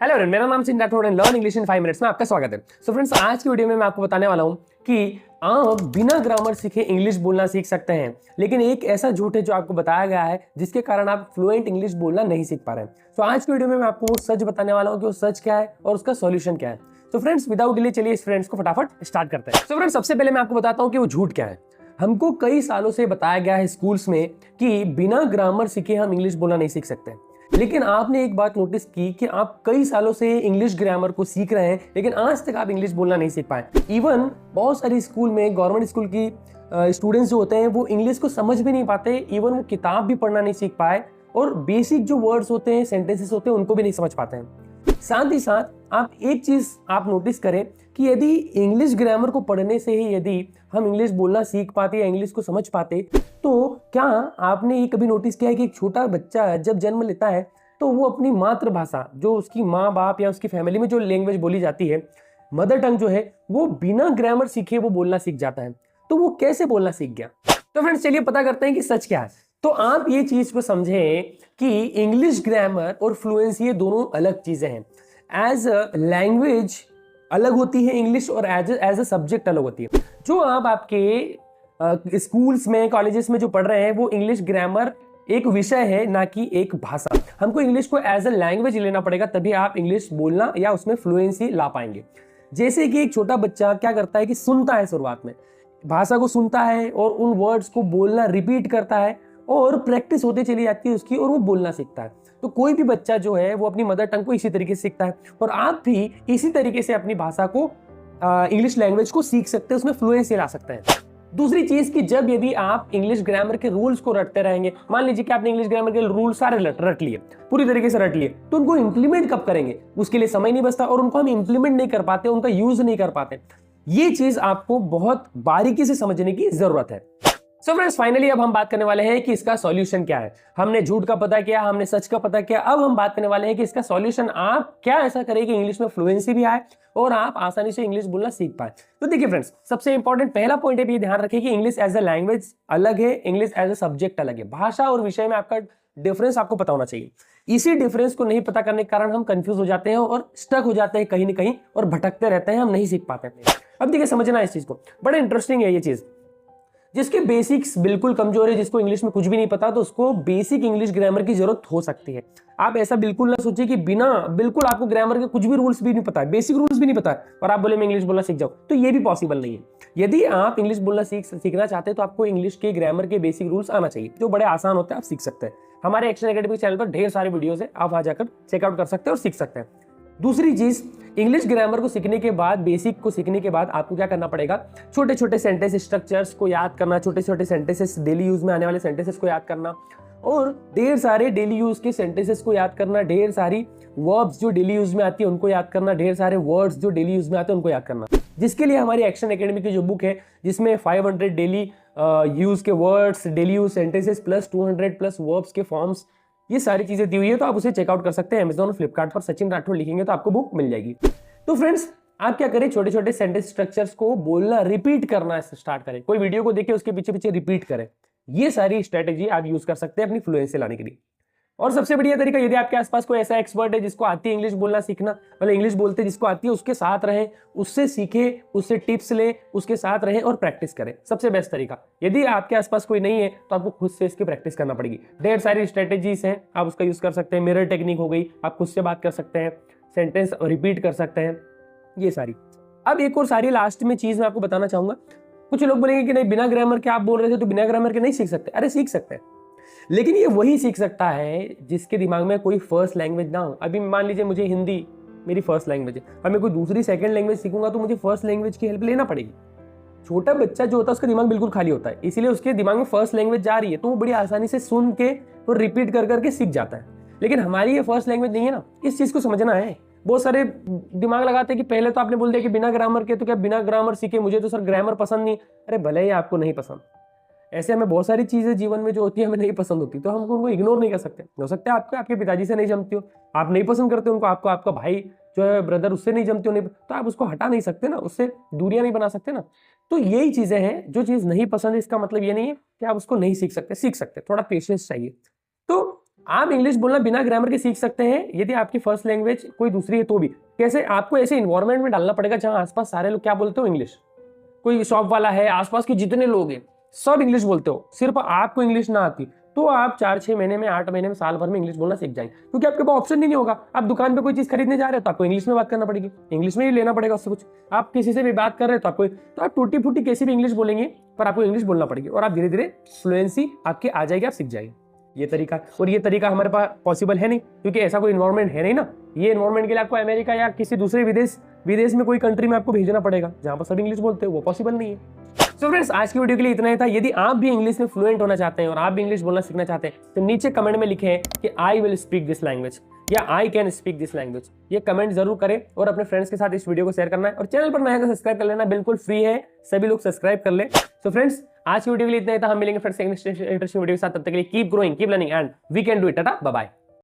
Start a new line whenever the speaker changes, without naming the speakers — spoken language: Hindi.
हेलो फ्रेंड, मेरा नाम सिंह राठौड़ है। लर्न इंग्लिश इन 5 मिनट्स में आपका स्वागत है। सो फ्रेंड्स, आज की वीडियो में मैं आपको बताने वाला हूं कि आप बिना ग्रामर सीखे इंग्लिश बोलना सीख सकते हैं, लेकिन एक ऐसा झूठ है जो आपको बताया गया है जिसके कारण आप फ्लुएंट इंग्लिश बोलना नहीं सीख पा रहे हैं। तो आज की वीडियो में मैं आपको वो सच बताने वाला हूं कि वो सच क्या है और उसका सॉल्यूशन क्या है। तो फ्रेंड्स, विदाउट डिले चलिए इस फ्रेंड्स को फटाफट स्टार्ट करते हैं। तो फ्रेंड्स, सबसे पहले मैं आपको बताता हूं कि वो झूठ क्या है। हमको कई सालों से बताया गया है स्कूल्स में कि बिना ग्रामर सीखे हम इंग्लिश बोलना नहीं सीख सकते, लेकिन आपने एक बात नोटिस की कि आप कई सालों से इंग्लिश ग्रामर को सीख रहे हैं, लेकिन आज तक आप इंग्लिश बोलना नहीं सीख पाए। इवन बहुत सारी स्कूल में, गवर्नमेंट स्कूल की स्टूडेंट्स जो होते हैं वो इंग्लिश को समझ भी नहीं पाते, इवन वो किताब भी पढ़ना नहीं सीख पाए और बेसिक जो वर्ड्स होते हैं, सेंटेंसेस होते हैं, उनको भी नहीं समझ पाते हैं। साथ ही साथ आप एक चीज आप नोटिस करें कि यदि इंग्लिश ग्रामर को पढ़ने से ही यदि हम इंग्लिश बोलना सीख पाते या इंग्लिश को समझ पाते, तो क्या आपने ये कभी नोटिस किया है कि एक छोटा बच्चा जब जन्म लेता है तो वो अपनी मातृभाषा, जो उसकी माँ बाप या उसकी फैमिली में जो लैंग्वेज बोली जाती है, मदर टंग जो है, वो बिना ग्रामर सीखे वो बोलना सीख जाता है। तो वो कैसे बोलना सीख गया? तो फ्रेंड्स, चलिए पता करते हैं कि सच क्या है। तो आप ये चीज को समझें कि इंग्लिश ग्रामर और फ्लुएंसी ये दोनों अलग चीजें हैं। एज अ लैंग्वेज अलग होती है इंग्लिश, और एज अ सब्जेक्ट अलग होती है। जो आप आपके स्कूल्स में, कॉलेजेस में जो पढ़ रहे हैं, वो इंग्लिश ग्रामर एक विषय है, ना कि एक भाषा। हमको इंग्लिश को एज अ लैंग्वेज लेना पड़ेगा, तभी आप इंग्लिश बोलना या उसमें फ्लुएंसी ला पाएंगे। जैसे कि एक छोटा बच्चा क्या करता है कि सुनता है, शुरुआत में भाषा को सुनता है और उन वर्ड्स को बोलना रिपीट करता है और प्रैक्टिस होती चली जाती है उसकी, और वो बोलना सीखता है। तो कोई भी बच्चा जो है वो अपनी मदर टंग को इसी तरीके से सीखता है, और आप भी इसी तरीके से अपनी भाषा को, इंग्लिश लैंग्वेज को सीख सकते हैं, उसमें फ्लुएंसी ला सकते हैं। दूसरी चीज कि जब यदि आप इंग्लिश ग्रामर के रूल्स को रटते रहेंगे, मान लीजिए कि आपने इंग्लिश ग्रामर के रूल सारे रट लिए, पूरी तरीके से रट लिए, तो उनको इंप्लीमेंट कब करेंगे? उसके लिए समय नहीं बचता, और उनको हम इंप्लीमेंट नहीं कर पाते, उनका यूज नहीं कर पाते। ये चीज आपको बहुत बारीकी से समझने की जरूरत है। सो फ्रेंड्स, फाइनली अब हम बात करने वाले हैं कि इसका सॉल्यूशन क्या है। हमने झूठ का पता किया, हमने सच का पता किया, अब हम बात करने वाले हैं कि इसका सॉल्यूशन आप क्या ऐसा करें कि इंग्लिश में फ्लुएंसी भी आए और आप आसानी से इंग्लिश बोलना सीख पाए। तो देखिए फ्रेंड्स, सबसे इंपॉर्टेंट पहला पॉइंट है, ध्यान रखिए कि इंग्लिश एज अ लैंग्वेज अलग है, इंग्लिश एज अ सब्जेक्ट अलग है। भाषा और विषय में आपका डिफरेंस आपको पता होना चाहिए। इसी डिफरेंस को नहीं पता करने के कारण हम कंफ्यूज हो जाते हैं और स्टक हो जाते हैं कहीं ना कहीं, और भटकते रहते हैं, हम नहीं सीख पाते। अब देखिए, समझना इस चीज को, बड़ा इंटरेस्टिंग है ये चीज। जिसके बेसिक्स बिल्कुल कमजोर है, जिसको इंग्लिश में कुछ भी नहीं पता, तो उसको बेसिक इंग्लिश ग्रामर की जरूरत हो सकती है। आप ऐसा बिल्कुल ना सोचिए कि बिल्कुल आपको ग्रामर के कुछ भी रूल्स भी नहीं पता है, बेसिक रूल्स भी नहीं पता है, और आप बोले मैं इंग्लिश बोलना सीख जाऊं, तो ये भी पॉसिबल नहीं है। यदि आप इंग्लिश बोलना सीखना चाहते हैं, तो आपको इंग्लिश के ग्रामर के बेसिक रूल्स आना चाहिए, जो बड़े आसान होते हैं, आप सीख सकते हैं। हमारे एक्शन एकेडमी चैनल पर ढेर सारे वीडियोस है, आप वहां जाकर चेकआउट कर सकते हैं और सीख सकते हैं। दूसरी चीज, इंग्लिश ग्रामर को सीखने के बाद, बेसिक को सीखने के बाद आपको क्या करना पड़ेगा? छोटे छोटे सेंटेंस स्ट्रक्चर्स को याद करना, छोटे छोटे सेंटेंसेस, डेली यूज में आने वाले सेंटेंसेस को याद करना, और ढेर सारे डेली यूज के सेंटेंसेस को याद करना, ढेर सारी वर्ब्स जो डेली यूज में आती है उनको याद करना, ढेर सारे वर्ड्स जो डेली यूज में आते हैं उनको याद करना। जिसके लिए हमारी एक्शन एकेडमी की जो बुक है, जिसमें 500 डेली यूज के words, daily use sentences plus 200 plus verbs के फॉर्म्स, ये सारी चीजें दी हुई है, तो आप उसे चेकआउट कर सकते हैं। अमेज़न और फ्लिपकार्ट पर सचिन राठौड़ लिखेंगे तो आपको बुक मिल जाएगी। तो फ्रेंड्स, आप क्या करें? छोटे छोटे सेंटेंस स्ट्रक्चर्स को बोलना, रिपीट करना स्टार्ट करें। कोई वीडियो को देखिए, उसके पीछे पीछे रिपीट करें। ये सारी स्ट्रेटेजी आप यूज कर सकते हैं अपनी फ्लुएंसी लाने के लिए। और सबसे बढ़िया तरीका, यदि आपके आसपास कोई ऐसा एक्सपर्ट है जिसको आती है इंग्लिश बोलना सीखना, मतलब इंग्लिश बोलते जिसको आती है, उसके साथ रहें, उससे सीखे, उससे टिप्स ले, उसके साथ रहें और प्रैक्टिस करें। सबसे बेस्ट तरीका। यदि आपके आसपास कोई नहीं है तो आपको खुद से इसकी प्रैक्टिस करना पड़ेगी। ढेर सारी स्ट्रेटेजीज हैं, आप उसका यूज कर सकते हैं। मिरर टेक्निक हो गई, आप खुद से बात कर सकते हैं, सेंटेंस रिपीट कर सकते हैं, ये सारी। अब एक और सारी लास्ट में चीज मैं आपको बताना चाहूंगा। कुछ लोग बोलेंगे कि नहीं, बिना ग्रामर के आप बोल रहे थे, तो बिना ग्रामर के नहीं सीख सकते। अरे सीख सकते हैं, लेकिन ये वही सीख सकता है जिसके दिमाग में कोई फर्स्ट लैंग्वेज ना हो। अभी मान लीजिए मुझे हिंदी मेरी फर्स्ट लैंग्वेज है, अब मैं कोई दूसरी सेकंड लैंग्वेज सीखूंगा तो मुझे फर्स्ट लैंग्वेज की हेल्प लेना पड़ेगी। छोटा बच्चा जो होता है उसका दिमाग बिल्कुल खाली होता है, इसीलिए उसके दिमाग में फर्स्ट लैंग्वेज जा रही है, तो वो बड़ी आसानी से सुन के और रिपीट कर करके सीख जाता है। लेकिन हमारी ये फर्स्ट लैंग्वेज नहीं है ना, इस चीज को समझना है। बहुत सारे दिमाग लगाते हैं कि पहले तो आपने बोल दिया कि बिना ग्रामर के, तो क्या बिना ग्रामर सीखे? मुझे तो सर ग्रामर पसंद नहीं। अरे भले ही आपको नहीं पसंद, ऐसे हमें बहुत सारी चीजें जीवन में जो होती है हमें नहीं पसंद होती, तो हम उनको इग्नोर नहीं कर सकते। हो सकता है आपको आपके पिताजी से नहीं जमती हो, आप नहीं पसंद करते उनको, आपको आपका भाई जो है, ब्रदर, उससे नहीं जमती हो, नहीं, तो आप उसको हटा नहीं सकते ना, उससे दूरियां नहीं बना सकते ना। तो यही चीजें हैं, जो चीज नहीं पसंद है इसका मतलब ये नहीं है कि आप उसको नहीं सीख सकते, सीख सकते, थोड़ा पेशेंस चाहिए। तो आप इंग्लिश बोलना बिना ग्रामर के सीख सकते हैं यदि आपकी फर्स्ट लैंग्वेज कोई दूसरी है तो भी। कैसे? आपको ऐसे इन्वायरमेंट में डालना पड़ेगा जहां आसपास सारे लोग क्या बोलते हो, इंग्लिश। कोई शॉप वाला है, आसपास के जितने लोग हैं सब इंग्लिश बोलते हो, सिर्फ आपको इंग्लिश ना आती, तो आप 4-6 महीने में, 8 महीने में, साल भर में इंग्लिश बोलना सीख जाएंगे। क्योंकि आपके पास ऑप्शन ही नहीं होगा। आप दुकान पे कोई चीज खरीदने जा रहे हो तो आपको इंग्लिश में बात करना पड़ेगी, इंग्लिश में ही लेना पड़ेगा उससे कुछ। आप किसी से भी बात कर रहे हो तो आप टूटी फूटी कैसी भी इंग्लिश बोलेंगे, पर आपको इंग्लिश बोलना पड़ेगी और आप धीरे धीरे फ्लुएंसी आपकी आ जाएगी, आप सीख जाएंगे। ये तरीका, और ये तरीका हमारे पास पॉसिबल है नहीं क्योंकि ऐसा कोई इन्वायरमेंट है नहीं ना। ये इन्वायरमेंट के लिए आपको अमेरिका या किसी दूसरे विदेश में कोई कंट्री में आपको भेजना पड़ेगा जहां पर सब इंग्लिश बोलते हैं, वो पॉसिबल नहीं है। तो फ्रेंड्स, आज की वीडियो के लिए इतना ही था। यदि आप भी इंग्लिश में फ्लुएंट होना चाहते हैं और आप भी इंग्लिश बोलना सीखना चाहते हैं तो नीचे कमेंट में लिखें कि I will speak this language या I can speak this language. ये कमेंट जरूर करें और अपने फ्रेंड्स के साथ इस वीडियो को शेयर करना है। और चैनल पर नया है तो सब्सक्राइब कर लेना, बिल्कुल फ्री है, सभी लोग सब्सक्राइब कर ले। तो फ्रेंड्स, आज की वीडियो के लिए इतना ही था। हम मिलेंगे फ्रेंड्स इंटरेस्टिंग वीडियो के साथ। तब तक के लिए keep growing, keep learning and we can do it. Tata, bye bye.